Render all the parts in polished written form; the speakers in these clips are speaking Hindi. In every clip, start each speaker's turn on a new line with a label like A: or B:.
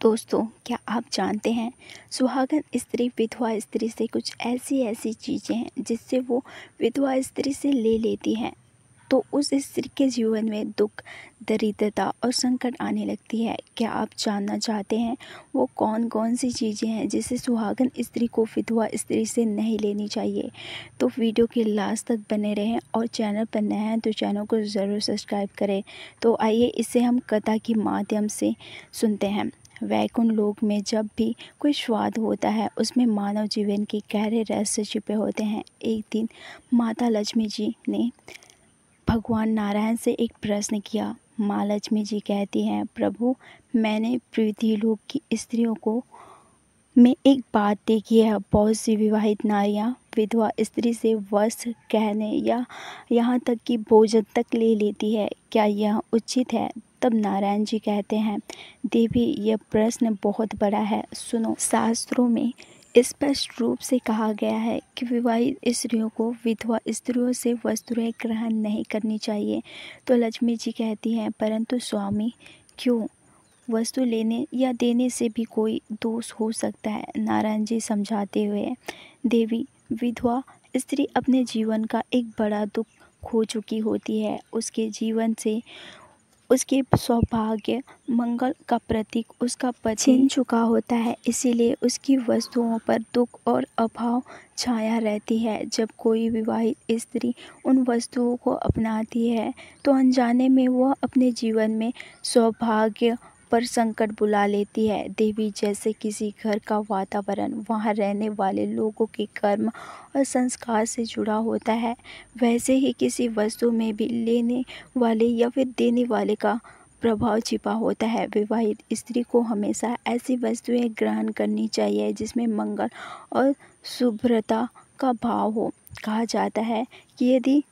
A: दोस्तों, क्या आप जानते हैं सुहागन स्त्री विधवा स्त्री से कुछ ऐसी चीज़ें हैं जिससे वो विधवा स्त्री से ले लेती हैं तो उस स्त्री के जीवन में दुख, दरिद्रता और संकट आने लगती है। क्या आप जानना चाहते हैं वो कौन सी चीज़ें हैं जिसे सुहागन स्त्री को विधवा स्त्री से नहीं लेनी चाहिए? तो वीडियो के लास्ट तक बने रहें और चैनल पर नए हैं तो चैनल को ज़रूर सब्सक्राइब करें। तो आइए इसे हम कथा के माध्यम से सुनते हैं। वैकुंठ लोक में जब भी कोई स्वाद होता है उसमें मानव जीवन के गहरे रहस्य छिपे होते हैं। एक दिन माता लक्ष्मी जी ने भगवान नारायण से एक प्रश्न किया। माँ लक्ष्मी जी कहती हैं, प्रभु, मैंने पृथ्वीलोक की स्त्रियों को में एक बात देखी है। बहुत सी विवाहित नारियां विधवा स्त्री से वस्त्र, गहने या यहाँ तक कि भोजन तक ले लेती है। क्या यह उचित है? तब नारायण जी कहते हैं, देवी, यह प्रश्न बहुत बड़ा है। सुनो, शास्त्रों में स्पष्ट रूप से कहा गया है कि विवाहित स्त्रियों को विधवा स्त्रियों से वस्तुएं ग्रहण नहीं करनी चाहिए। तो लक्ष्मी जी कहती हैं, परंतु स्वामी, क्यों? वस्तु लेने या देने से भी कोई दोष हो सकता है। नारायण जी समझाते हुए, देवी, विधवा स्त्री अपने जीवन का एक बड़ा दुख खो चुकी होती है। उसके जीवन से उसके सौभाग्य, मंगल का प्रतीक उसका पति छीन चुका होता है। इसीलिए उसकी वस्तुओं पर दुख और अभाव छाया रहती है। जब कोई विवाहित स्त्री उन वस्तुओं को अपनाती है तो अनजाने में वह अपने जीवन में सौभाग्य पर संकट बुला लेती है। देवी, जैसे किसी घर का वातावरण वहाँ रहने वाले लोगों के कर्म और संस्कार से जुड़ा होता है, वैसे ही किसी वस्तु में भी लेने वाले या फिर देने वाले का प्रभाव छिपा होता है। विवाहित स्त्री को हमेशा ऐसी वस्तुएं ग्रहण करनी चाहिए जिसमें मंगल और शुभ्रता का भाव हो। कहा जाता है कि यदि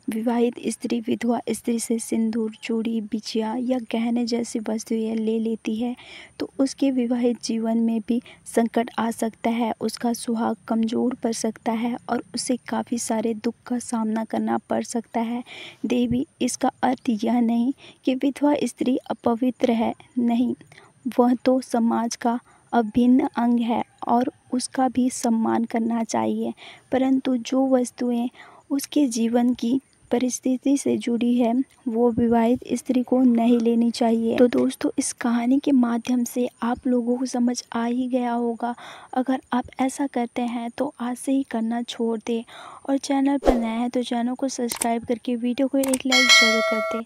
A: विवाहित स्त्री विधवा स्त्री से सिंदूर, चूड़ी, बिछिया या गहने जैसी वस्तुएं ले लेती है तो उसके विवाहित जीवन में भी संकट आ सकता है। उसका सुहाग कमज़ोर पड़ सकता है और उसे काफ़ी सारे दुख का सामना करना पड़ सकता है। देवी, इसका अर्थ यह नहीं कि विधवा स्त्री अपवित्र है, नहीं, वह तो समाज का अभिन्न अंग है और उसका भी सम्मान करना चाहिए। परंतु जो वस्तुएं उसके जीवन की परिस्थिति से जुड़ी है वो विवाहित स्त्री को नहीं लेनी चाहिए। तो दोस्तों, इस कहानी के माध्यम से आप लोगों को समझ आ ही गया होगा। अगर आप ऐसा करते हैं तो आज से ही करना छोड़ दें और चैनल पर नए हैं तो चैनल को सब्सक्राइब करके वीडियो को एक लाइक ज़रूर कर दें।